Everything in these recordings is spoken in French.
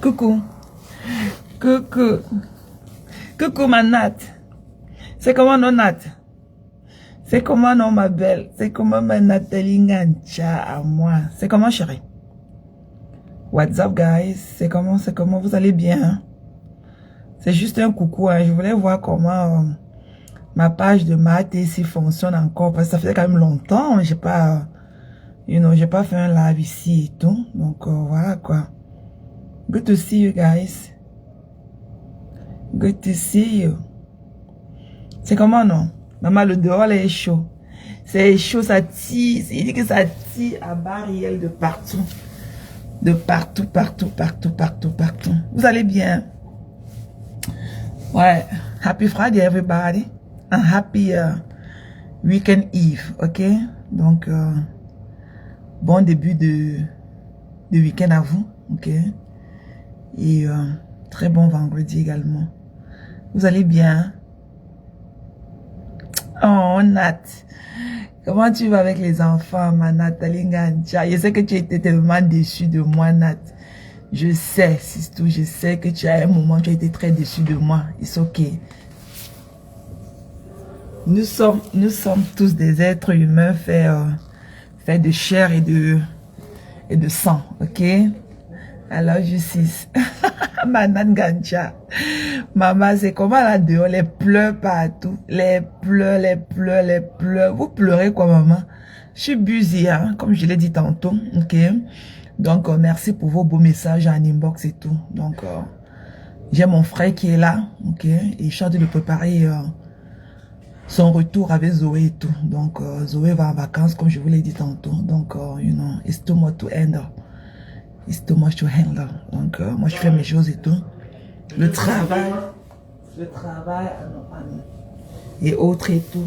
Coucou. Coucou. Coucou ma Nat. C'est comment non Nat? C'est comment non ma belle? C'est comment ma Nathalie Ngancha à moi? C'est comment chérie? What's up guys? C'est comment vous allez bien? C'est juste un coucou, hein. Je voulais voir comment ma page de maths ici fonctionne encore parce que ça faisait quand même longtemps. J'ai pas, j'ai pas fait un live ici et tout. Donc voilà quoi. Good to see you guys. Good to see you. C'est comment non? Maman, le dehors là est chaud. C'est chaud, ça tire. Il dit que ça tire à barre réel de partout. De partout, partout, partout, partout, partout. Vous allez bien? Ouais. Happy Friday everybody. And happy weekend eve, ok? Donc, bon début de week-end à vous, ok? Et très bon vendredi également. Vous allez bien? Oh, Nat. Comment tu vas avec les enfants, ma Nathalie Ngancha? Je sais que tu étais tellement déçue de moi, Nat. Je sais, Sistou, je sais que tu as un moment, tu as été très déçue de moi. It's ok. Nous sommes tous des êtres humains faits de chair et de sang, ok? Alors, justice. Manan Gancha. Maman, c'est comment là dehors, les pleurs partout. Les pleurs, les pleurs, les pleurs. Vous pleurez quoi, maman? Je suis busy, hein, comme je l'ai dit tantôt, ok? Donc, merci pour vos beaux messages en inbox et tout. Donc, j'ai mon frère qui est là, ok? Et je suis en train de préparer son retour avec Zoé et tout. Donc, Zoé va en vacances, comme je vous l'ai dit tantôt. Donc, it's too much to handle. It's too much to handle. Donc, moi, je fais mes choses et tout. Le travail, et autres et tout.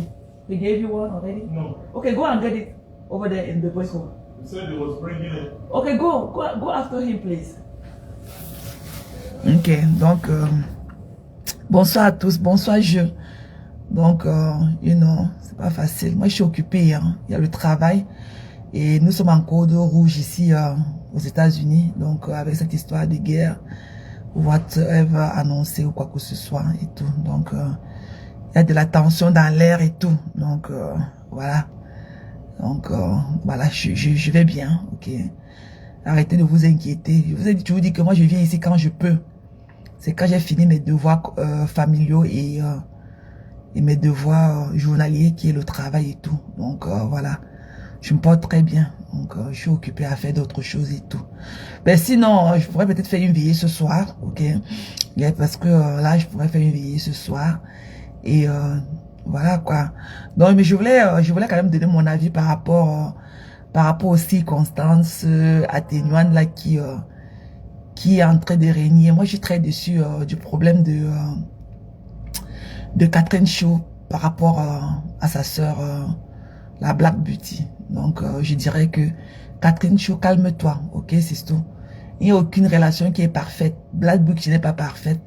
They gave you one already? No. Okay, go and get it over there in the boys' home. He said he was bringing it. Okay, go after him, please. Ok, donc, bonsoir à tous, bonsoir je. Donc, c'est pas facile. Moi, je suis occupée, hein. Il y a le travail. Et nous sommes en code rouge ici aux États-Unis. Donc, avec cette histoire de guerre, whatever annoncé ou quoi que ce soit et tout. Donc, il y a de la tension dans l'air et tout. Donc, voilà. Donc, voilà, je vais bien, ok. Arrêtez de vous inquiéter. Je vous ai toujours dit que moi, je viens ici quand je peux. C'est quand j'ai fini mes devoirs familiaux et mes devoirs journaliers qui est le travail et tout. Donc, voilà. Je me porte très bien. Donc, je suis occupée à faire d'autres choses et tout. Mais sinon, je pourrais peut-être faire une veillée ce soir, ok? Parce que là, je pourrais faire une veillée ce soir. Et voilà quoi. Donc, mais je voulais quand même donner mon avis par rapport aux circonstances atténuantes là qui est en train de régner. Moi, je suis très déçue du problème de Catherine Chou par rapport à sa sœur, la Black Beauty. Donc, je dirais que Catherine Chou, calme-toi, ok, c'est tout. Il n'y a aucune relation qui est parfaite. Black Beauty n'est pas parfaite.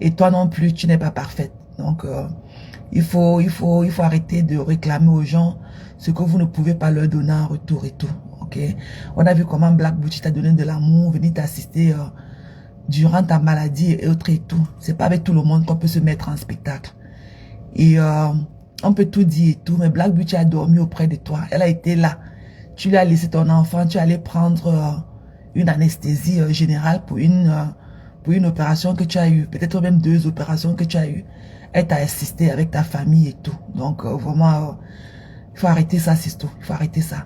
Et toi non plus, tu n'es pas parfaite. Donc, il faut arrêter de réclamer aux gens ce que vous ne pouvez pas leur donner en retour et tout, ok. On a vu comment Black Beauty t'a donné de l'amour, venir t'assister durant ta maladie et autres et tout. C'est pas avec tout le monde qu'on peut se mettre en spectacle. Et on peut tout dire et tout, mais Black Beauty a dormi auprès de toi. Elle a été là. Tu lui as laissé ton enfant, tu es allé prendre une anesthésie générale pour une opération que tu as eue. Peut-être même 2 opérations que tu as eues. Elle t'a assisté avec ta famille et tout. Donc, vraiment, il faut arrêter ça, c'est tout. Il faut arrêter ça.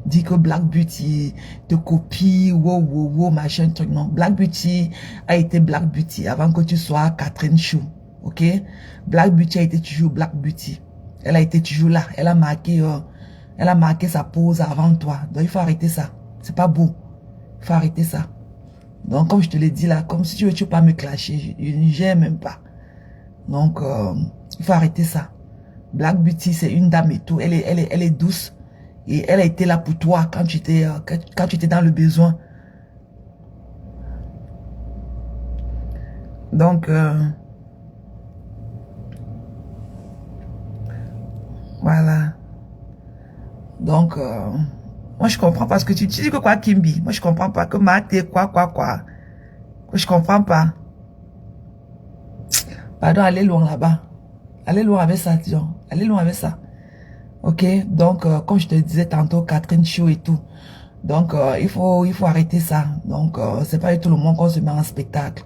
Dis que Black Beauty te copie, wow, machin, truc. Non, Black Beauty a été Black Beauty avant que tu sois Catherine Chou. Ok? Black Beauty a été toujours Black Beauty. Elle a été toujours là. Elle a marqué sa pose avant toi. Donc, il faut arrêter ça. C'est pas beau. Il faut arrêter ça. Donc, comme je te l'ai dit là, comme si tu veux pas me clasher, je n'aime même pas. Donc, il faut arrêter ça. Black Beauty, c'est une dame et tout. Elle est douce. Et elle a été là pour toi quand tu étais dans le besoin. Donc, voilà. Donc, moi je comprends pas ce que tu dis que quoi, Kimby? Moi je comprends pas que Maté, quoi. Je comprends pas. Pardon, allez loin là-bas. Allez loin avec ça, Dion. Allez loin avec ça. Ok, donc, comme je te disais tantôt, Catherine Chou et tout. Donc, il faut arrêter ça. Donc, c'est pas tout le monde qu'on se met en spectacle.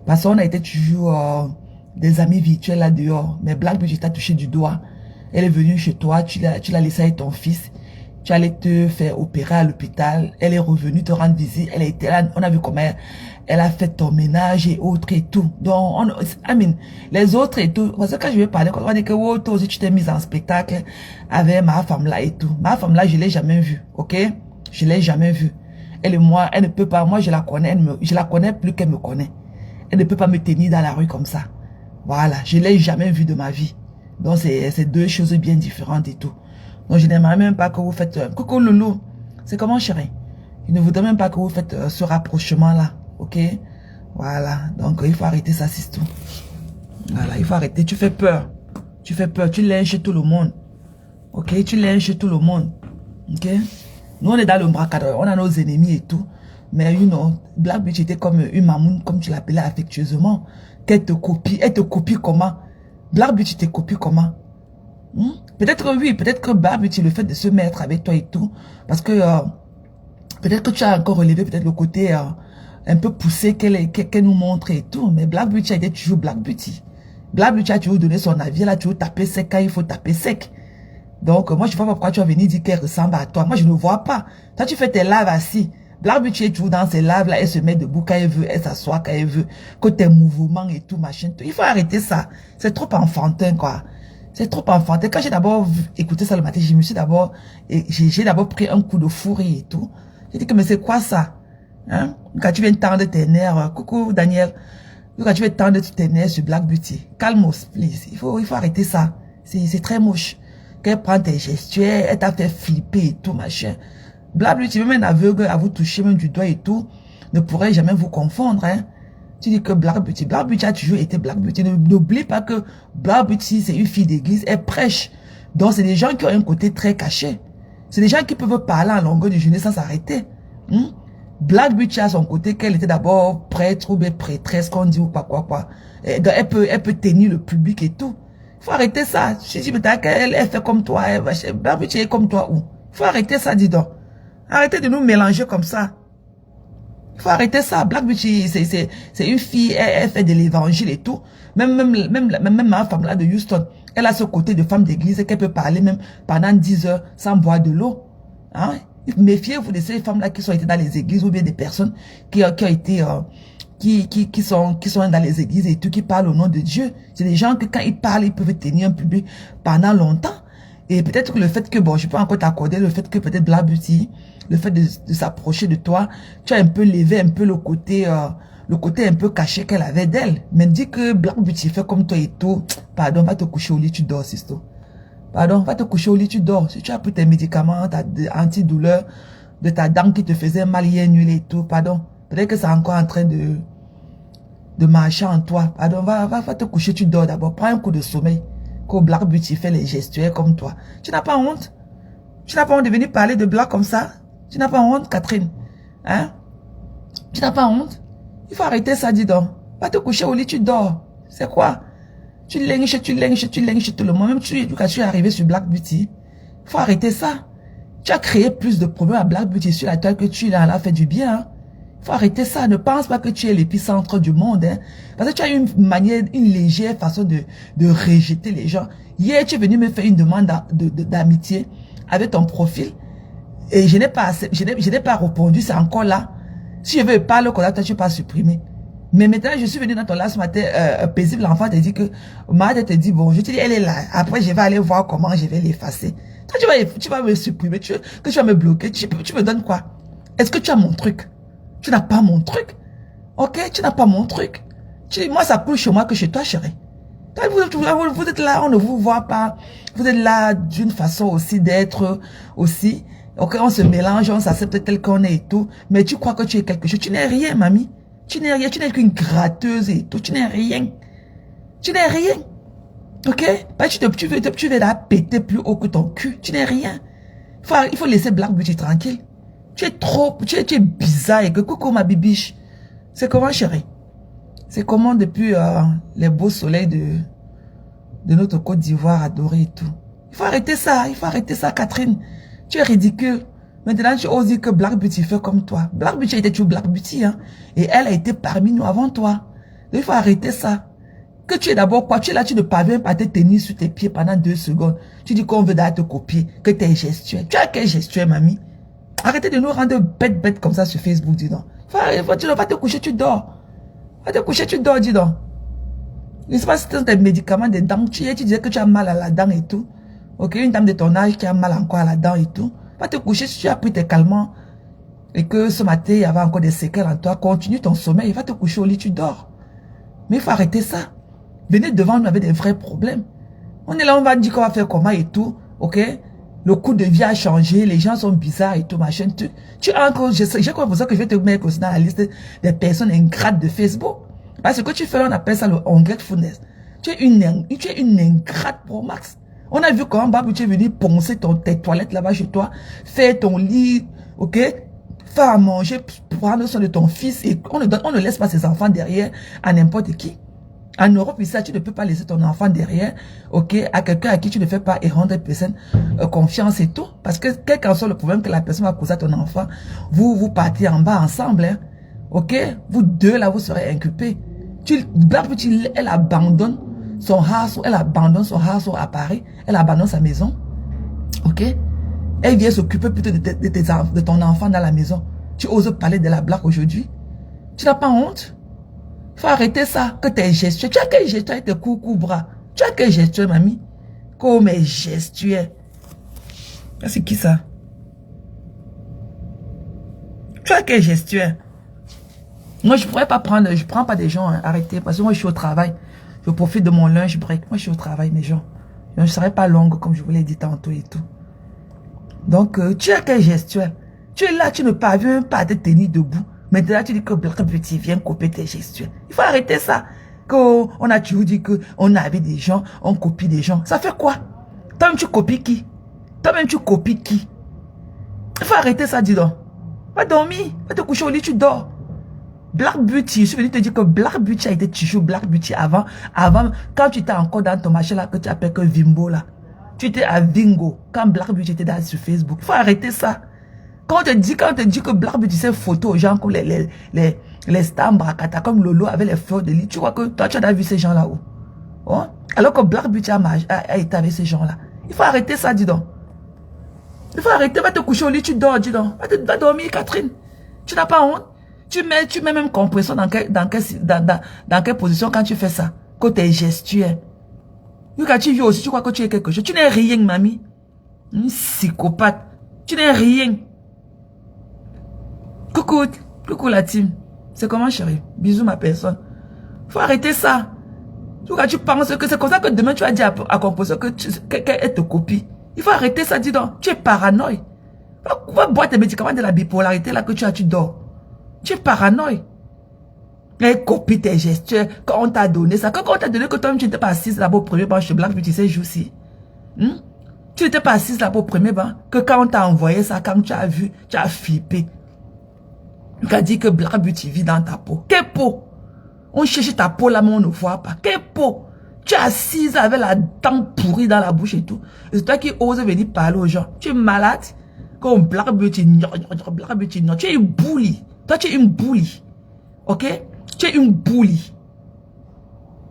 Parce qu'on a été toujours des amis virtuels là dehors. Mais Black Beauty t'a touché du doigt. Elle est venue chez toi, tu l'as laissé avec ton fils. Tu allais te faire opérer à l'hôpital. Elle est revenue te rendre visite. Elle a été là, on a vu comment elle a fait ton ménage et autres et tout. Donc, les autres et tout. Parce que quand je vais parler, on va dire que oh, toi aussi tu t'es mise en spectacle avec ma femme là et tout. Ma femme là, je l'ai jamais vue, ok? Je l'ai jamais vue. Elle et moi, elle ne peut pas, moi je la connais, je la connais plus qu'elle me connaît. Elle ne peut pas me tenir dans la rue comme ça. Voilà, je l'ai jamais vue de ma vie. Donc c'est deux choses bien différentes et tout. Donc je n'aimerais même pas que vous faites... coucou Loulou, c'est comment chérie? Je ne voudrais même pas que vous faites ce rapprochement là, ok? Voilà, donc il faut arrêter ça, c'est tout. Voilà, il faut arrêter, tu fais peur. Tu fais peur, tu lynches tout le monde. Ok, tu lynches tout le monde. Ok? Nous on est dans le bracadeur, on a nos ennemis et tout. Mais you know, Black Beauty était comme une mamoune, comme tu l'appelais affectueusement. Qu'elle te copie, elle te copie comment? Black Beauty te copie comment? Peut-être oui, peut-être que Black Beauty, le fait de se mettre avec toi et tout, parce que peut-être que tu as encore relevé peut-être le côté un peu poussé qu'elle nous montre et tout, mais Black Beauty a été toujours Black Beauty. Black Beauty a toujours donné son avis, elle a toujours tapé sec quand il faut taper sec. Donc moi je ne vois pas pourquoi tu vas venir dire qu'elle ressemble à toi. Moi je ne vois pas. Toi tu fais tes lives assis. Black Beauty est toujours dans ses lives là, elle se met debout quand elle veut, elle s'assoit quand elle veut, que tes mouvements et tout machin. Il faut arrêter ça. C'est trop enfantin quoi. C'est trop enfantin. Quand j'ai d'abord écouté ça le matin, je me suis d'abord, j'ai d'abord pris un coup de fourrée et tout. J'ai dit que mais c'est quoi ça? Hein? Quand tu viens tendre tes nerfs, coucou Daniel, quand tu viens tendre tes nerfs sur Black Beauty, calmos please. Il faut arrêter ça. C'est très moche. Qu'elle prend tes gestuels, elle t'a fait flipper et tout machin. Black Beauty, même un aveugle à vous toucher même du doigt et tout, ne pourrait jamais vous confondre. Hein? Tu dis que Black Beauty a toujours été Black Beauty. N'oublie pas que Black Beauty, c'est une fille d'église, elle prêche. Donc, c'est des gens qui ont un côté très caché. C'est des gens qui peuvent parler en longueur de journée sans s'arrêter. Black Beauty a son côté qu'elle était d'abord prêtre ou bien prêtresse, qu'on dit ou pas quoi. Donc, elle peut tenir le public et tout. Il faut arrêter ça. Je dis, mais elle fait comme toi. Black Beauty est comme toi où? Il faut arrêter ça, dis donc. Arrêtez de nous mélanger comme ça. Il faut arrêter ça. Black Beauty, c'est une fille, elle fait de l'évangile et tout. Même ma femme là de Houston, elle a ce côté de femme d'église qu'elle peut parler même pendant 10 heures sans boire de l'eau. Hein? Méfiez-vous de ces femmes là qui sont été dans les églises ou bien des personnes qui ont été... qui sont dans les églises et tout, qui parlent au nom de Dieu. C'est des gens que quand ils parlent, ils peuvent tenir un public pendant longtemps. Et peut-être que le fait que, bon, je peux encore t'accorder le fait que peut-être Black Beauty, le fait de s'approcher de toi, tu as un peu levé un peu le côté un peu caché qu'elle avait d'elle. Mais dis que Black Beauty fait comme toi et tout, pardon, va te coucher au lit, tu dors, sisto. Pardon, va te coucher au lit, tu dors. Si tu as pris tes médicaments, ta antidouleur, de ta dent qui te faisait mal hier nuit et tout, pardon. Peut-être que c'est encore en train de marcher en toi. Pardon, va te coucher, tu dors d'abord. Prends un coup de sommeil. Que Black Beauty fait les gestuels comme toi. Tu n'as pas honte? Tu n'as pas honte de venir parler de Black comme ça? Tu n'as pas honte, Catherine? Hein? Tu n'as pas honte? Il faut arrêter ça, dis donc. Va te coucher au lit, tu dors. C'est quoi? Tu lynches tout le monde. Même quand tu es arrivé sur Black Beauty, il faut arrêter ça. Tu as créé plus de problèmes à Black Beauty sur la toile que tu l'as fait du bien. Hein? Faut arrêter ça. Ne pense pas que tu es l'épicentre du monde. Hein. Parce que tu as une manière, une légère façon de rejeter les gens. Hier, tu es venu me faire une demande d'amitié avec ton profil. Et je n'ai pas répondu. C'est encore là. Si je veux parler comme ça, toi, tu peux pas supprimer. Mais maintenant, je suis venu dans ton live ce matin, paisible. L'enfant te dit que, Mahat te dit, bon, je te dis, elle est là. Après, je vais aller voir comment je vais l'effacer. Toi, tu vas me supprimer. Tu vas me bloquer. Tu me donnes quoi? Est-ce que tu as mon truc? Tu n'as pas mon truc. Ok, tu n'as pas mon truc. Moi, ça coule chez moi que chez toi, chérie. Vous êtes là, on ne vous voit pas. Vous êtes là d'une façon aussi d'être aussi. Ok, on se mélange, on s'accepte tel qu'on est et tout. Mais tu crois que tu es quelque chose. Tu n'es rien, mamie. Tu n'es rien. Tu n'es qu'une gratteuse et tout. Tu n'es rien. Tu n'es rien. Ok? Tu veux la péter plus haut que ton cul. Tu n'es rien. Il faut laisser Black Beauty tranquille. Tu es bizarre et que coucou ma bibiche. C'est comment, chérie? C'est comment depuis les beaux soleils de notre Côte d'Ivoire adorée et tout. Il faut arrêter ça, Catherine. Tu es ridicule. Maintenant, tu oses dire que Black Beauty fait comme toi. Black Beauty a été toujours Black Beauty, hein. Et elle a été parmi nous avant toi. Donc, il faut arrêter ça. Que tu es d'abord quoi? Tu es là, tu ne parviens pas à te tenir sur tes pieds pendant 2 secondes. Tu dis qu'on veut d'ailleurs te copier, que tu es gestuelle. Tu as quel gestuelle, mamie? Arrêtez de nous rendre bêtes comme ça sur Facebook, dis donc. Tu ne vas pas te coucher, tu dors. Va te coucher, tu dors, dis donc. Je ne sais pas si c'est des médicaments, des dents. Tu disais que tu as mal à la dent et tout. Ok, une dame de ton âge qui a mal encore à la dent et tout. Va te coucher si tu as pris tes calmants et que ce matin, il y avait encore des séquelles en toi. Continue ton sommeil, va te coucher au lit, tu dors. Mais il faut arrêter ça. Venez devant nous avec des vrais problèmes. On est là, on va dire qu'on va faire comment et tout. Ok? Le coût de vie a changé, les gens sont bizarres et tout, machin. Tu as encore, j'ai comme ça que je vais te mettre aussi dans la liste des personnes ingrates de Facebook. Parce que tu fais, on appelle ça le ungratefulness. Tu es une ingrate pro max. On a vu comment Babou, tu es venu poncer tes toilettes là-bas chez toi, faire ton lit, ok? Faire à manger, prendre soin de ton fils et on ne laisse pas ses enfants derrière à n'importe qui. En Europe, ici, tu ne peux pas laisser ton enfant derrière, ok, à quelqu'un à qui tu ne fais pas et rendre personne confiance et tout. Parce que quel qu'en soit le problème que la personne va causer à ton enfant, vous partez en bas ensemble, hein, ok? Vous deux, là, vous serez inculpés. Black Beauty, elle abandonne son house, à Paris, elle abandonne sa maison, ok? Elle vient s'occuper plutôt de ton enfant dans la maison. Tu oses parler de la blague aujourd'hui? Tu n'as pas honte? Il faut arrêter ça, que tes gestuels. Tu as quel gestuel avec tes coucou bras? Tu as quel gestuel, mamie? Comme gestuel. C'est qui ça? Tu as quel gestuel? Moi, je ne pourrais pas prendre, je ne prends pas des gens, hein, arrêtez, parce que moi, je suis au travail. Je profite de mon lunch break. Moi, je suis au travail, mes gens. Je ne serai pas longue, comme je vous l'ai dit tantôt et tout. Donc, tu as quel gestuel? Tu es là, tu ne parviens pas à te tenir debout. Maintenant, tu dis que Black Beauty vient copier tes gestuels. Il faut arrêter ça. On a toujours dit qu'on avait des gens, on copie des gens. Ça fait quoi? Toi-même, tu copies qui? Toi-même, tu copies qui? Il faut arrêter ça, dis donc. Va dormir, va te coucher au lit, tu dors. Black Beauty, je suis venu te dire que Black Beauty a été toujours Black Beauty avant, quand tu étais encore dans ton machin là, que tu appelles que Vimbo là. Tu étais à Vingo, quand Black Beauty était dans, sur Facebook. Il faut arrêter ça. Quand on te dit que Black Beauty c'est photo aux gens comme les stars Brakata, comme Lolo avec les fleurs de lit, tu crois que toi tu as vu ces gens là où? Oh? Alors que Black Beauty a été avec ces gens là. Il faut arrêter ça, dis donc. Il faut arrêter, va te coucher au lit, tu dors, dis donc. Va dormir, Catherine. Tu n'as pas honte? Tu mets même compression dans quelle position quand tu fais ça? Quand tu es gestuel. Quand tu vis aussi, tu crois que tu es quelque chose. Tu n'es rien, mamie. Une psychopathe. Tu n'es rien. Coucou la team. C'est comment, chérie? Bisous, ma personne. Faut arrêter ça. Quand tu penses que c'est comme ça que demain tu vas dire à composition qu'elle te copie. Il faut arrêter ça, dis donc. Tu es paranoïe. Va boire tes médicaments de la bipolarité là que tu dors. Tu es paranoïe. Elle copie tes gestes. Quand on t'a donné ça, quand on t'a donné que toi-même tu n'étais pas assise là-bas au premier banc chez Black Beauty ces jours-ci. Tu n'étais pas assise là-bas au premier banc. Que quand on t'a envoyé ça, quand tu as vu, tu as flippé. Tu as dit que Black Beauty vit dans ta peau. Quelle peau? On cherche ta peau là, mais on ne voit pas. Quelle peau? Tu es assise avec la dent pourrie dans la bouche et tout. C'est toi qui oses venir parler aux gens. Tu es malade? Comme Black Beauty, Black Beauty, non. Tu es une bully. Toi, tu es une bully. Ok? Tu es une bully.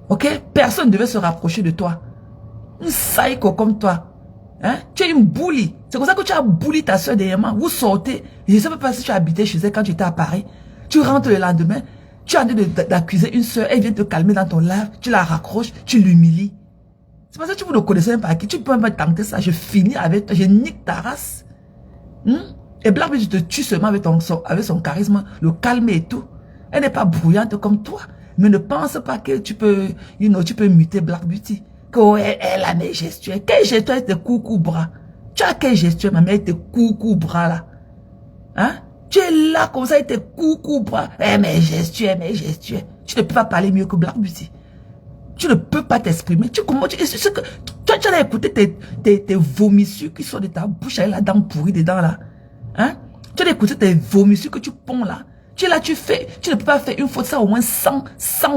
Ok? Personne ne devait se rapprocher de toi. Une psycho comme toi. Hein? Tu es une bully. C'est comme ça que tu as bully ta soeur dernièrement. Vous sortez. Je ne sais pas si tu habitais chez elle quand tu étais à Paris. Tu rentres le lendemain. Tu es en train d'accuser une soeur. Elle vient te calmer dans ton lave. Tu la raccroches. Tu l'humilies. C'est parce que tu ne connaissais même pas qui. Tu peux même tenter ça. Je finis avec toi. Je nique ta race. Et Black Beauty te tue seulement avec son charisme. Le calme et tout. Elle n'est pas bruyante comme toi. Mais ne pense pas que tu peux muter Black Beauty. Elle a mes gestuels. Quel gestuel tes coucou bras? Tu as quel gestuel, ma mère, tes coucou bras là? Hein? Tu es là comme ça avec tes coucou bras. Mes gestuels. Tu ne peux pas parler mieux que Black Beauty. Tu ne peux pas t'exprimer. Toi, tu as écouté tes vomissures qui sont de ta bouche avec la dent pourrie dedans là. Hein? Tu as écouté tes vomissures que tu ponds là. Tu es là, tu ne peux pas faire une faute, ça au moins 100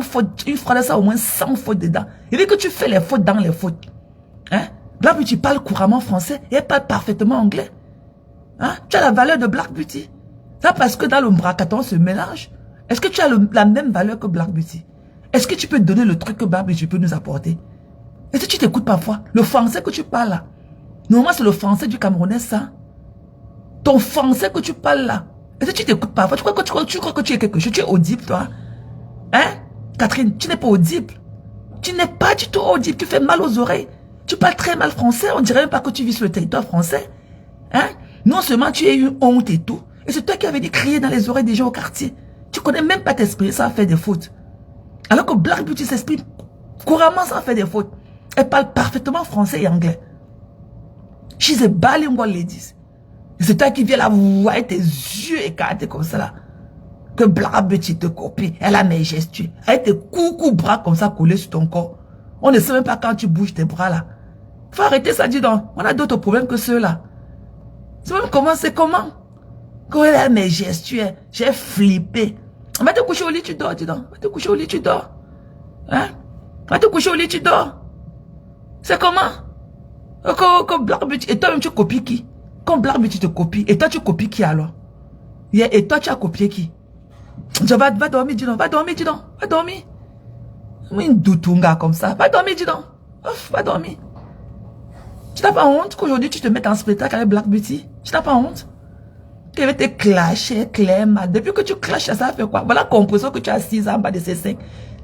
fautes. Une phrase, ça au moins 100 fautes dedans. Il dit que tu fais les fautes dans les fautes. Hein? Black Beauty parle couramment français et elle parle parfaitement anglais. Hein? Tu as la valeur de Black Beauty. Ça parce que dans le Brakaton se mélange. Est-ce que tu as la même valeur que Black Beauty? Est-ce que tu peux donner le truc que Black Beauty peut nous apporter? Est-ce que tu t'écoutes parfois? Le français que tu parles là. Normalement, c'est le français du Camerounais, ça. Ton français que tu parles là. Est-ce que tu t'écoutes parfois? Tu crois que tu es quelque chose? Tu es audible, toi? Hein? Catherine, tu n'es pas audible. Tu n'es pas du tout audible. Tu fais mal aux oreilles. Tu parles très mal français. On dirait même pas que tu vis sur le territoire français. Hein? Non seulement tu as eu honte et tout. Et c'est toi qui avais dit crier dans les oreilles des gens au quartier. Tu connais même pas t'exprimer sans faire des fautes. Alors que Black Beauty s'exprime couramment sans faire des fautes. Elle parle parfaitement français et anglais. She's a bilingual lady. C'est toi qui viens là, voir tes yeux écartés comme ça là. Que Black Beauty te copie. Elle a mes gestes. Avec tes coucou bras comme ça collés sur ton corps. On ne sait même pas quand tu bouges tes bras là. Faut arrêter ça, dis donc. On a d'autres problèmes que ceux-là. C'est même comment, c'est comment. Quand elle a mes gestuels, j'ai flippé. Va te coucher au lit, tu dors, dis donc. Va te coucher au lit, tu dors. Hein? Va te coucher au lit, tu dors. C'est comment? Quand Black Beauty, et toi-même tu copies qui? Quand Black Beauty te copie, et toi tu copies qui alors? Et toi tu as copié qui? Va dormir, dis donc. Va dormir, dis donc. Va dormir. Une doutunga comme ça. Va dormir, dis donc. Ouf, va dormir. Tu n'as pas honte qu'aujourd'hui tu te mettes en spectacle avec Black Beauty? Tu n'as pas honte? Tu vas te clasher, Clément. Depuis que tu clashes, ça fait quoi? Voilà la compression que tu as 6 ans en bas de ces 5.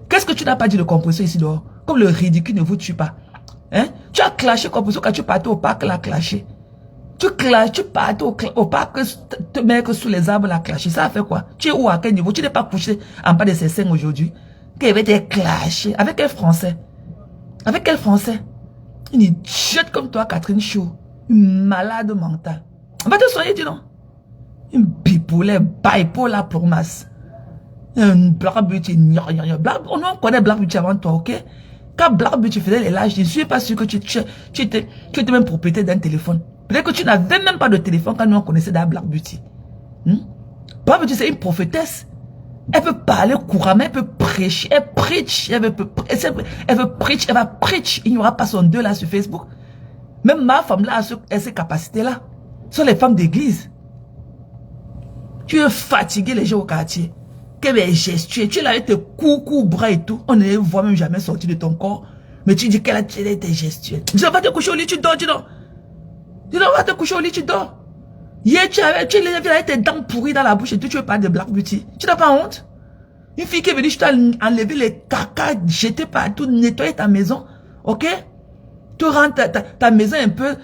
Qu'est-ce que tu n'as pas dit de compression ici dehors? Comme le ridicule ne vous tue pas. Hein? Tu as clashé compression quand tu partais au parc, là, clashé. Tu partais au parc, te mettre sous les arbres, là, clashé. Ça a fait quoi? Tu es où, à quel niveau? Tu n'es pas couché en bas de ces 5 aujourd'hui. Qui va te clasher. Avec quel français? Avec quel français? Une idiote comme toi, Catherine Chou. Une malade mentale. On va te soigner, dis donc. Une bipolaire, bipolar pour masse. Un Black Beauty, on connaît Black Beauty avant toi, ok? Quand Black Beauty faisait les lives, je ne suis pas sûr que tu étais même propriétaire d'un téléphone. Peut-être que tu n'avais même pas de téléphone quand nous on connaissait dans Black Beauty. Black Beauty, c'est une prophétesse. Elle peut parler couramment, elle peut prêcher, elle preach, elle va preach. Il n'y aura pas son deux là sur Facebook. Même ma femme là a ces capacités-là. Ce sont les femmes d'église. Tu es fatigué les gens au quartier. Quel est gestueux. Tu es là avec tes coucous, bras et tout. On ne voit même jamais sortir de ton corps. Mais tu dis qu'elle a tes gestueux. Dis donc, va te coucher au lit, tu dors, dis donc. Dis donc, va te coucher au lit, tu dors. Hier, tu es avec tes dents pourries dans la bouche et tu veux parler de Black Beauty. Tu n'as pas honte? Une fille qui est venue, je t'ai enlevé les caca, jeté partout, nettoyer ta maison. Ok? Tu rends ta maison un peu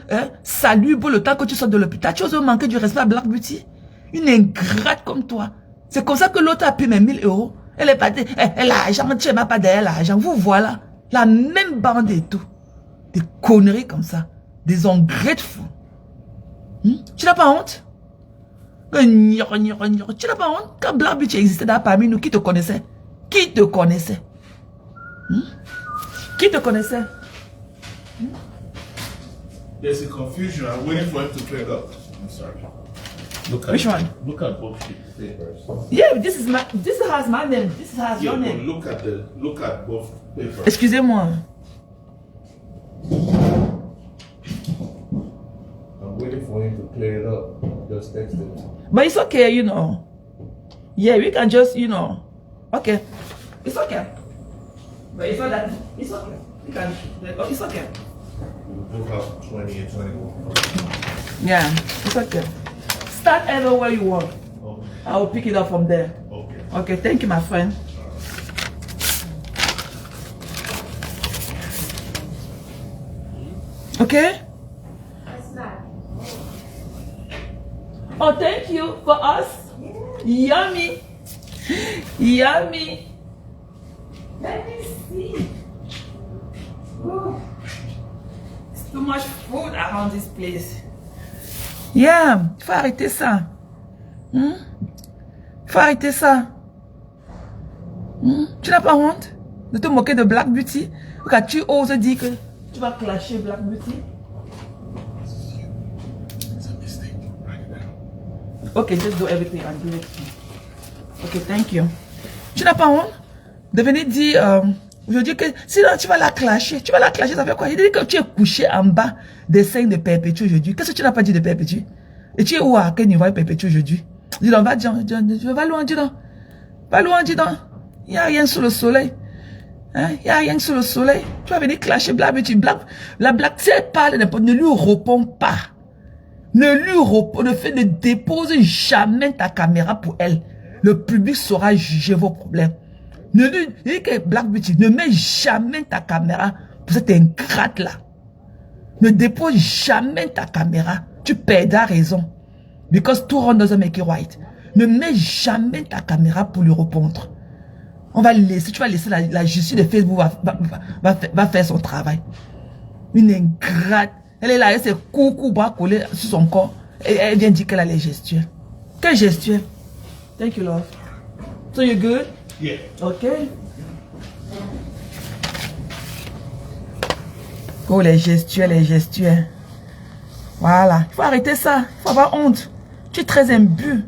salubre le temps que tu sors de l'hôpital. Tu oses manquer du respect à Black Beauty? Une ingrate comme toi. C'est comme ça que l'autre a payé mes 1000 €. Elle est partie. Elle a l'argent, tu n'as pas derrière l'argent. Vous voilà. La même bande et tout. Des conneries comme ça. Des ungrateful. Tu n'as pas honte? Tu n'as pas honte? Quand Black Beauty existait dans parmi nous, qui te connaissait? Qui te connaissait? Qui te connaissait? There's a confusion. I'm waiting for him to clear it up. I'm sorry. Which one? Look at both papers. Yeah, this has my name. This has your name. Look at both papers. Excusez-moi. I'm waiting for him to clear it up. Just text it. But it's okay, you know. Yeah, we can just, you know. Okay. It's okay. But it's not that. It's okay. We can. It's okay. We both have 20 and 21. Yeah, it's okay. Start anywhere you want. Okay. I will pick it up from there. Okay. Okay, thank you, my friend. Okay? Oh, thank you for us. Yummy. Yummy. Let me see. Oh. It's too much food around this place. Yeah, il faut arrêter ça. Il faut arrêter ça. Tu n'as pas honte de te moquer de Black Beauty? Quand tu oses dire que tu vas clasher Black Beauty? It's a mistake. Write it down. Okay, just do everything and do it. Ok, thank you. Tu n'as pas honte de venir dire aujourd'hui que sinon tu vas la clasher. Tu vas la clasher, ça fait quoi? Il dit que tu es couché en bas des seins de Perpétue aujourd'hui. Qu'est-ce que tu n'as pas dit de Perpétue? Et tu es où, à quel niveau est Perpétue aujourd'hui? Dis donc, va loin, dis donc. Va loin, dis donc. Il n'y a rien sous le soleil. Hein? Il n'y a rien sous le soleil. Tu vas venir clasher Black, la Black, si elle parle, ne lui réponds pas. Ne dépose jamais ta caméra pour elle. Le public saura juger vos problèmes. Ne dis que Black Beauty, ne mets jamais ta caméra pour cette ingrate là. Ne dépose jamais ta caméra. Tu perdras raison. Because tout run doesn't make it right. Ne mets jamais ta caméra pour lui répondre. On va laisser, tu vas laisser la justice de Facebook va faire son travail. Une ingrate. Elle est là, elle s'est coucou bras collés sur son corps. Et elle vient dire qu'elle a les gestuels. Quelle gestuelle? Thank you, love. So you good? Yeah. Okay. Oh, les gestuels. Voilà. Il faut arrêter ça. Il faut avoir honte. Tu es très imbu.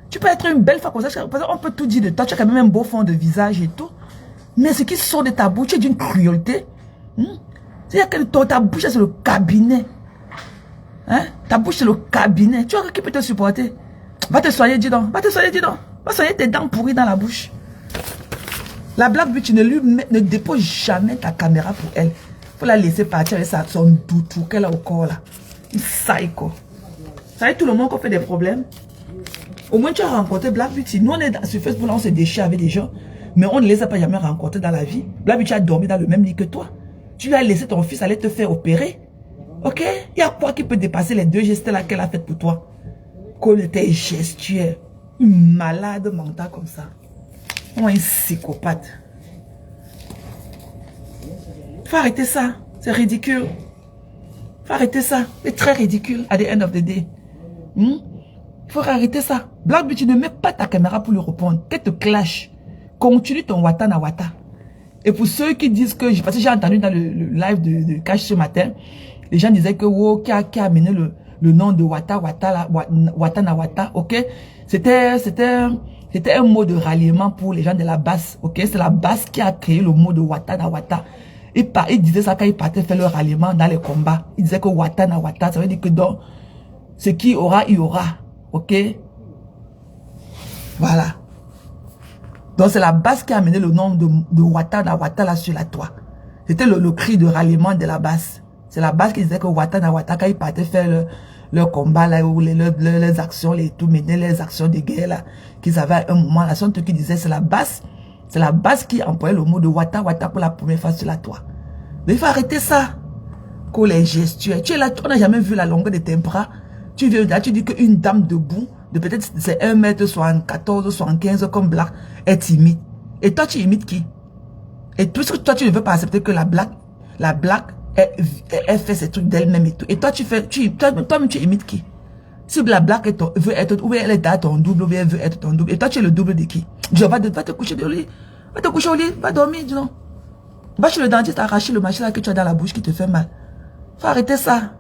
Tu peux être une belle femme comme ça. On peut tout dire de toi. Tu as quand même un beau fond de visage et tout. Mais ce qui sort de ta bouche, tu es d'une cruauté. C'est-à-dire que ta bouche, c'est le cabinet. Hein? Ta bouche, c'est le cabinet. Tu vois qui peut te supporter? Va te soigner, dis donc. Va te soigner, dis donc. Va soigner tes dents pourries dans la bouche. La Black Beauty, ne dépose jamais ta caméra pour elle. Faut la laisser partir avec son doutou qu'elle a au corps là. Une psycho. Ça fait tout le monde qu'on fait des problèmes. Au moins tu as rencontré Black Beauty. Nous on est sur Facebook là, on se déchire avec des gens. Mais on ne les a pas jamais rencontrés dans la vie. Black Beauty a dormi dans le même lit que toi. Tu lui as laissé ton fils aller te faire opérer. Ok? Il y a quoi qui peut dépasser les deux gestes là qu'elle a fait pour toi? Qu'on était gestuelle. Une malade mentale comme ça. Oh, un psychopathe. Faut arrêter ça. C'est ridicule. Faut arrêter ça. C'est très ridicule at the end of the day. Il faut arrêter ça. Black Beauty, ne mets pas ta caméra pour lui répondre. Qu'elle te clash. Continue ton wata na wata. Et pour ceux qui disent que... Parce que j'ai entendu dans le live de Cash ce matin, les gens disaient que wow, qui a amené le nom de wata na wata, ok? C'était un mot de ralliement pour les gens de la basse, ok? C'est la basse qui a créé le mot de wata na wata. Il disait ça quand il partait faire le ralliement dans les combats. Il disait que wata na wata, ça veut dire que donc, ce qui aura, il y aura, ok? Voilà. Donc c'est la basse qui a amené le nom de wata na wata là sur la toit. C'était le cri de ralliement de la basse. C'est la basse qui disait que wata na wata, quand il partait faire leur combat là, ou les actions, mener les actions de guerre là, qu'ils avaient à un moment, la seule qui disait c'est la basse qui employait le mot de wata wata pour la première fois sur la toit. Mais il faut arrêter ça. Que les gestuels. Tu es là, on n'a jamais vu la longueur de tes bras. Tu viens là, tu dis qu'une dame debout, de peut-être c'est 1m74, 75 comme Black, est timide. Et toi, tu imites qui? Et puisque toi, tu ne veux pas accepter que la Black, elle fait ses trucs d'elle-même et tout. Et toi, toi-même, tu imites qui? Si la Black veut être, ou elle est à ton double, ou bien elle veut être ton double. Et toi, tu es le double de qui? Va te coucher au lit. Va te coucher au lit, va dormir, dis donc. Va chez le dentiste, arracher le machin là que tu as dans la bouche qui te fait mal. Faut arrêter ça.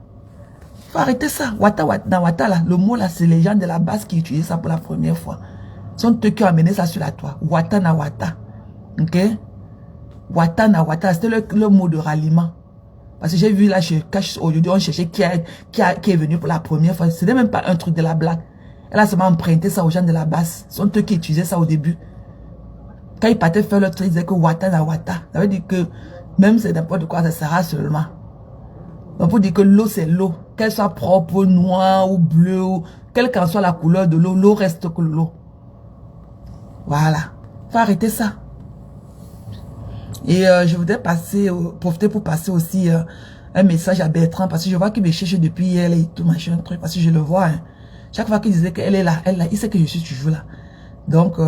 Faut arrêter ça. Wata là, le mot là, c'est les gens de la base qui utilisent ça pour la première fois. Ce sont eux qui ont amené ça sur la toit. Wata na wata. Ok? Wata na wata, c'était le mot de ralliement. Parce que j'ai vu là, chez Cash aujourd'hui, on cherchait qui est venu pour la première fois. C'était même pas un truc de la blague. Elle a seulement emprunté ça aux gens de la base. Ce sont eux qui utilisaient ça au début. Quand ils partaient faire le truc, ils disaient que wata na wata. Ça veut dire que même c'est n'importe quoi, ça sera seulement. Donc pour dire que l'eau c'est l'eau. Qu'elle soit propre, noire ou bleue, ou quelle qu'en soit la couleur de l'eau, l'eau reste que l'eau. Voilà. Faut arrêter ça. Et je voudrais profiter pour passer aussi un message à Bertrand, parce que je vois qu'il me cherche depuis hier et tout machin truc, parce que je le vois. Hein. Chaque fois qu'il disait qu'elle est là, il sait que je suis toujours là. Donc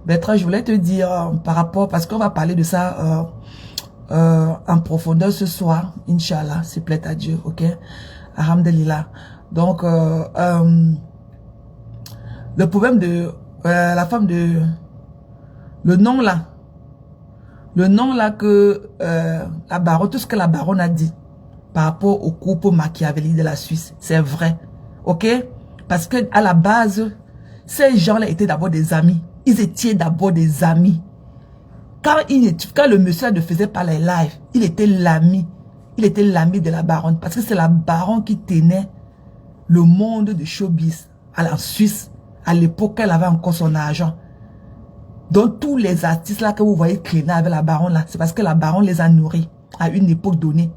Bertrand, je voulais te dire par rapport, parce qu'on va parler de ça en profondeur ce soir, Inch'Allah, s'il plaît à Dieu, ok? Alhamdulillah. Donc le problème de la femme de le nom là que la baronne, tout ce que la baronne a dit par rapport au couple machiavélique de la Suisse, c'est vrai, ok? Parce que à la base, Ces gens-là étaient d'abord des amis. Ils étaient d'abord des amis. Quand le monsieur ne faisait pas les lives, il était l'ami. Il était l'ami de la baronne. Parce que c'est la baronne qui tenait le monde de showbiz à la Suisse. À l'époque, elle avait encore son argent. Donc, tous les artistes là que vous voyez traîner avec la baronne là, c'est parce que la baronne les a nourris à une époque donnée.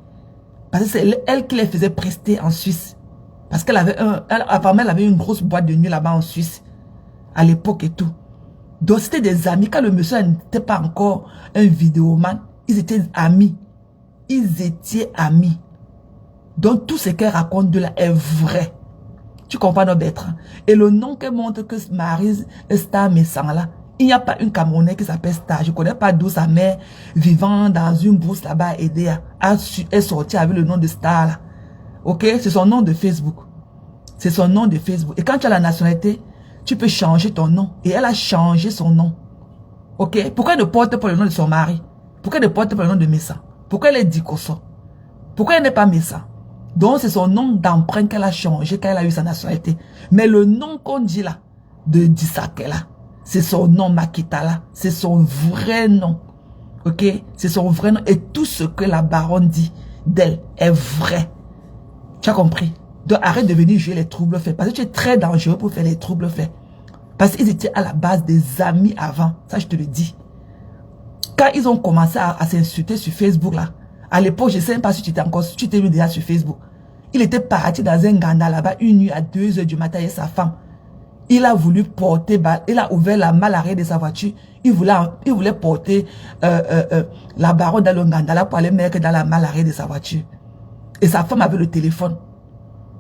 Parce que c'est elle qui les faisait prester en Suisse. Parce qu'elle avait apparemment, elle avait une grosse boîte de nuit là-bas en Suisse. À l'époque et tout. Donc, c'était des amis. Quand le monsieur n'était pas encore un vidéoman, ils étaient amis. Ils étaient amis. Donc, tout ce qu'elle raconte de là est vrai. Tu comprends, non, Bertrand? Et le nom qu'elle montre que Maryse Star Messan là, il n'y a pas une Camerounaise qui s'appelle Star. Je ne connais pas d'où sa mère, vivant dans une brousse là-bas, aidée, est sortie avec le nom de Star là. Ok? C'est son nom de Facebook. C'est son nom de Facebook. Et quand tu as la nationalité, tu peux changer ton nom. Et elle a changé son nom. Ok? Pourquoi elle ne porte pas le nom de son mari? Pourquoi elle ne porte pas le nom de Messan? Pourquoi elle est Dikosso? Pourquoi elle n'est pas Messan? Donc c'est son nom d'emprunt qu'elle a changé quand elle a eu sa nationalité. Mais le nom qu'on dit là, de Disake là, c'est son nom Makita là. C'est son vrai nom. Ok? C'est son vrai nom. Et tout ce que la baronne dit d'elle est vrai. Tu as compris? Donc arrête de venir jouer les troubles faits. Parce que tu es très dangereux pour faire les troubles faits. Parce qu'ils étaient à la base des amis avant. Ça, je te le dis. Quand ils ont commencé à s'insulter sur Facebook, là, à l'époque, je ne sais même pas si tu t'es mis déjà sur Facebook. Il était parti dans un ganda là-bas, une nuit à 2 h du matin avec sa femme. Il a voulu porter, il a ouvert la malle arrière de sa voiture. Il voulait porter la baronne dans le ganda là pour aller mettre dans la malle arrière de sa voiture. Et sa femme avait le téléphone.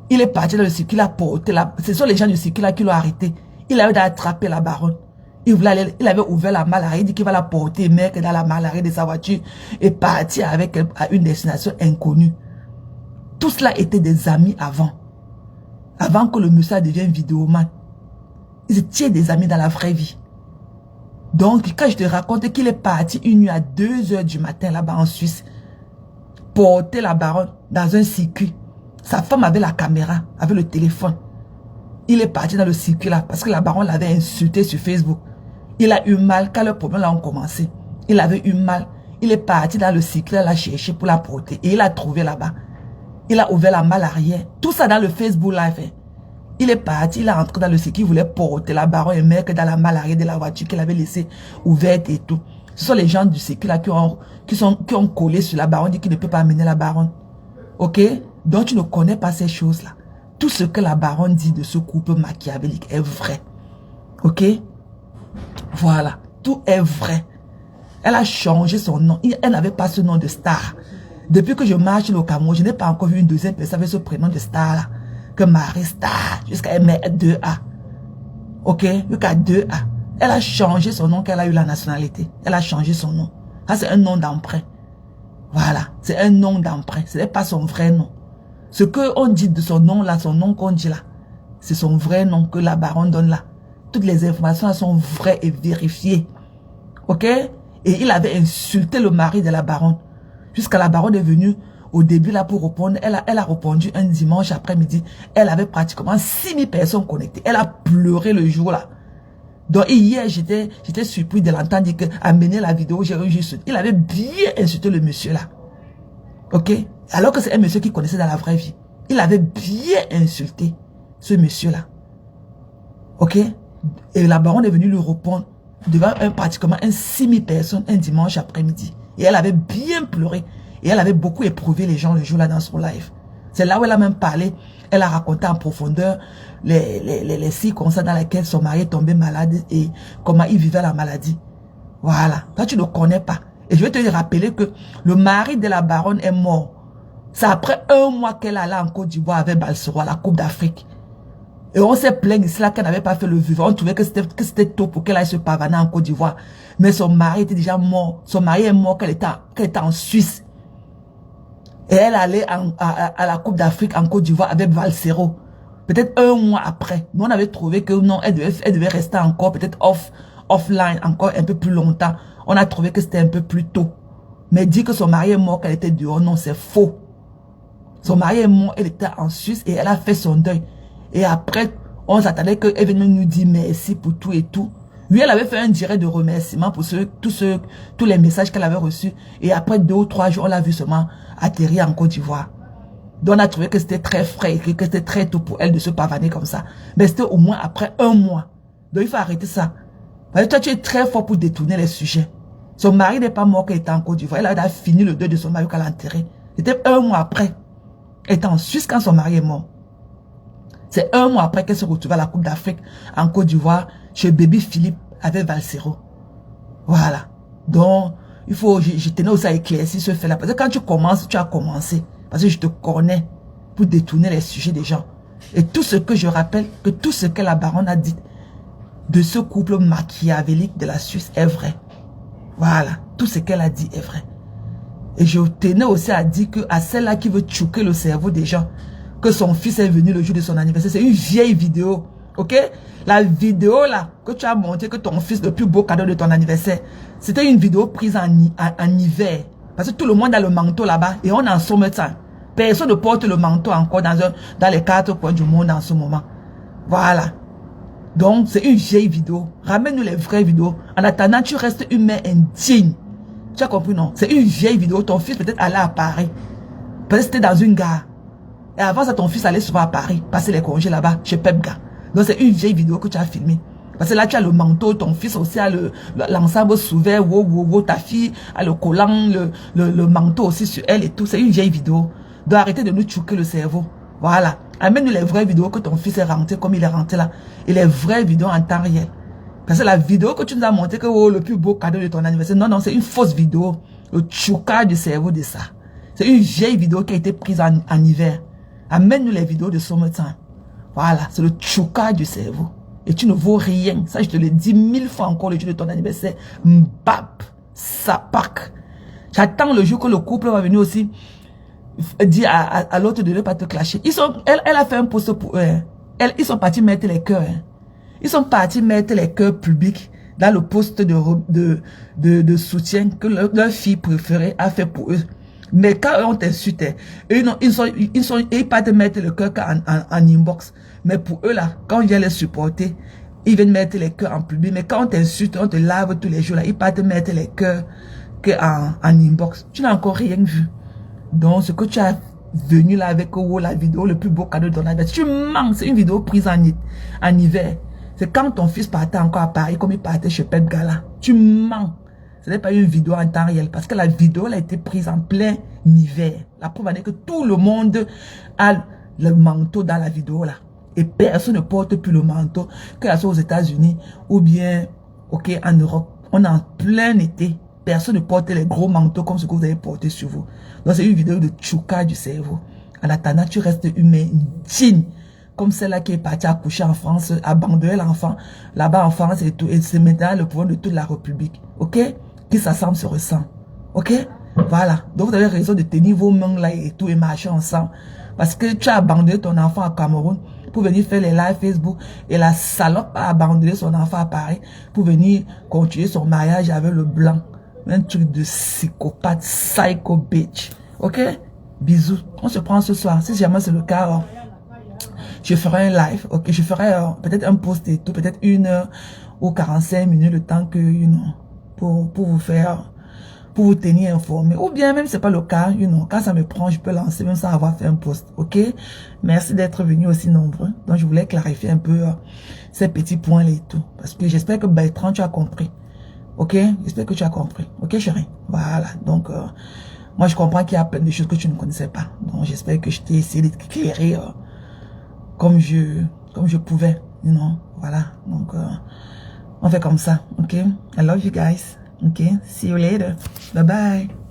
Il est parti dans le circuit, il a porté ce sont les gens du circuit là qui l'ont arrêté. Il avait attrapé la baronne. Il avait ouvert la malle arrière, il dit qu'il va la porter, mettre dans la malle arrière de sa voiture et partir avec elle à une destination inconnue. Tout cela était des amis avant. Avant que le monsieur devienne vidéoman. Ils étaient des amis dans la vraie vie. Donc, quand je te raconte qu'il est parti une nuit à 2 h du matin là-bas en Suisse, porter la baronne dans un circuit. Sa femme avait la caméra, avait le téléphone. Il est parti dans le circuit là parce que la baronne l'avait insulté sur Facebook. Il a eu mal quand le problème là a commencé. Il avait eu mal. Il est parti dans le circuit là, l'a cherché pour la porter. Et il a trouvé là-bas. Il a ouvert la malle arrière. Tout ça dans le Facebook live. Il est parti, il est entré dans le circuit, il voulait porter la baronne et mettre dans la malle arrière de la voiture qu'il avait laissée ouverte et tout. Ce sont les gens du circuit là qui ont collé sur la baronne, dit qu'il ne peut pas amener la baronne. Ok? Donc tu ne connais pas ces choses-là. Tout ce que la baronne dit de ce couple machiavélique est vrai. Ok? Voilà. Tout est vrai. Elle a changé son nom. Elle n'avait pas ce nom de Star. Depuis que je marche au Cameroun, je n'ai pas encore vu une deuxième personne avec ce prénom de Star là. Que Marie Star. Jusqu'à elle met 2A. Ok? Jusqu'à 2A. Elle a changé son nom quand elle a eu la nationalité. Elle a changé son nom. Ça, c'est un nom d'emprunt. Voilà. C'est un nom d'emprunt. Ce n'est pas son vrai nom. Ce qu'on dit de son nom là, son nom qu'on dit là, c'est son vrai nom que la baronne donne là. Toutes les informations là sont vraies et vérifiées. Ok? Et il avait insulté le mari de la baronne. Jusqu'à la baronne est venue au début là pour répondre. Elle a répondu un dimanche après-midi. Elle avait pratiquement 6000 personnes connectées. Elle a pleuré le jour là. Donc hier, j'étais surpris de l'entendre dire que amener la vidéo, j'ai juste. Il avait bien insulté le monsieur là. Ok? Alors que c'est un monsieur qui connaissait dans la vraie vie. Il avait bien insulté ce monsieur là. Ok? Et la baronne est venue lui répondre devant pratiquement 6000 personnes un dimanche après-midi. Et elle avait bien pleuré. Et elle avait beaucoup éprouvé les gens le jour là dans son live. C'est là où elle a même parlé. Elle a raconté en profondeur les circonstances dans lesquelles son mari est tombé malade et comment il vivait la maladie. Voilà. Toi, tu ne connais pas. Et je vais te rappeler que le mari de la baronne est mort. C'est après 1 mois qu'elle allait en Côte d'Ivoire avec Balsoro à la Coupe d'Afrique. Et on s'est plaint ici là qu'elle n'avait pas fait le vivant. On trouvait que c'était tôt pour qu'elle aille se pavaner en Côte d'Ivoire. Mais son mari était déjà mort. Son mari est mort qu'elle était en Suisse. Et elle allait à la Coupe d'Afrique en Côte d'Ivoire avec Balsero. Peut-être 1 mois après. Nous, on avait trouvé que non, elle devait rester encore peut-être offline encore un peu plus longtemps. On a trouvé que c'était un peu plus tôt. Mais dire que son mari est mort, qu'elle était dehors, non, c'est faux. Son mari est mort, elle était en Suisse et elle a fait son deuil. Et après, On s'attendait qu'elle vienne nous dire merci pour tout et tout. Lui, elle avait fait un direct de remerciement pour tous les messages qu'elle avait reçus. Et après 2 ou 3 jours, on l'a vu seulement atterrir en Côte d'Ivoire. Donc on a trouvé que c'était très frais, que c'était très tôt pour elle de se pavaner comme ça. Mais c'était au moins après 1 mois. Donc il faut arrêter ça. Parce que toi, tu es très fort pour détourner les sujets. Son mari n'est pas mort quand il était en Côte d'Ivoire. Elle a fini le deuil de son mari qu'elle a enterré. C'était 1 mois après. Elle était en Suisse quand son mari est mort. C'est 1 mois après qu'elle se retrouvait à la Coupe d'Afrique en Côte d'Ivoire chez Baby Philippe avec Valsero. Voilà. Donc, il faut, je tenais aussi à éclaircir ce fait-là. Parce que quand tu commences, tu as commencé. Parce que je te connais pour détourner les sujets des gens. Et tout ce que je rappelle, que tout ce que la baronne a dit de ce couple machiavélique de la Suisse est vrai. Voilà. Tout ce qu'elle a dit est vrai. Et je tenais aussi à dire que à celle-là qui veut choquer le cerveau des gens, que son fils est venu le jour de son anniversaire, c'est une vieille vidéo. Ok? La vidéo là, que tu as montré que ton fils, le plus beau cadeau de ton anniversaire, c'était une vidéo prise en hiver. Parce que tout le monde a le manteau là-bas et on est en summertime. Personne ne porte le manteau encore dans les 4 coins du monde en ce moment. Voilà. Donc, c'est une vieille vidéo. Ramène-nous les vraies vidéos. En attendant, tu restes une mère indigne. Tu as compris, non? C'est une vieille vidéo. Ton fils peut-être allait à Paris. Peut-être c'était dans une gare. Et avant ça, ton fils allait souvent à Paris, passer les congés là-bas, chez Pepga. Donc, c'est une vieille vidéo que tu as filmée. Parce que là, tu as le manteau, ton fils aussi a l'ensemble souvert, ta fille a le collant, le manteau aussi sur elle et tout. C'est une vieille vidéo. Donc, arrêtez de nous choquer le cerveau. Voilà. Amène-nous les vraies vidéos que ton fils est rentré comme il est rentré là. Et les vraies vidéos en temps réel. Parce que la vidéo que tu nous as montré que le plus beau cadeau de ton anniversaire, non, c'est une fausse vidéo. Le chocage du cerveau de ça. C'est une vieille vidéo qui a été prise en hiver. Amène-nous les vidéos de summertime. Voilà, c'est le chocage du cerveau. Et tu ne vaux rien. Ça, je te le dis 1000 fois encore le jour de ton anniversaire. Mbap, sapak. J'attends le jour que le couple va venir aussi dire à l'autre de ne pas te clasher. Elle a fait un post pour eux. Ils sont partis mettre les cœurs. Ils sont partis mettre les cœurs publics dans le poste de soutien que leur fille préférée a fait pour eux. Mais quand on t'insulte, ils partent mettre le cœur en inbox. Mais pour eux là, quand on vient les supporter, ils viennent mettre les cœurs en public. Mais quand on t'insulte, on te lave tous les jours là, ils partent mettre les cœurs en inbox. Tu n'as encore rien vu. Donc, ce que tu as venu là avec la vidéo, le plus beau cadeau de ton anniversaire, tu manques. C'est une vidéo prise en hiver. C'est quand ton fils partait encore à Paris, comme il partait chez Pep Gala. Tu manques. Ce n'est pas une vidéo en temps réel. Parce que la vidéo elle a été prise en plein hiver. La preuve est que tout le monde a le manteau dans la vidéo là. Et personne ne porte plus le manteau, que ce soit aux États-Unis ou bien en Europe. On est en plein été. Personne ne porte les gros manteaux comme ce que vous avez porté sur vous. Donc c'est une vidéo de chouka du cerveau. En attendant, tu restes humain, digne. Comme celle-là qui est partie accoucher en France, abandonner l'enfant là-bas en France et tout. Et c'est maintenant le pouvoir de toute la République. Ok? Qui s'assemble se ressent. Ok? Voilà. Donc vous avez raison de tenir vos mains là et tout et marcher ensemble. Parce que tu as abandonné ton enfant à Cameroun pour venir faire les lives Facebook. Et la salope a abandonné son enfant à Paris pour venir continuer son mariage avec le blanc. Un truc de psychopathe, psycho bitch. Ok? Bisous. On se prend ce soir. Si jamais c'est le cas, je ferai un live. Ok? Je ferai peut-être un post et tout. Peut-être 1 heure ou 45 minutes le temps que, pour vous faire, pour vous tenir informé. Ou bien même c'est pas le cas, quand ça me prend, je peux lancer même sans avoir fait un post. Ok? Merci d'être venus aussi nombreux. Donc je voulais clarifier un peu ces petits points là et tout. Parce que j'espère que Bertrand, tu as compris. Ok? J'espère que tu as compris. Ok, chérie? Voilà. Donc, moi, je comprends qu'il y a plein de choses que tu ne connaissais pas. Donc, j'espère que je t'ai essayé d'éclairer comme je pouvais. Voilà. Donc, on fait comme ça. Ok? I love you guys. Ok? See you later. Bye bye.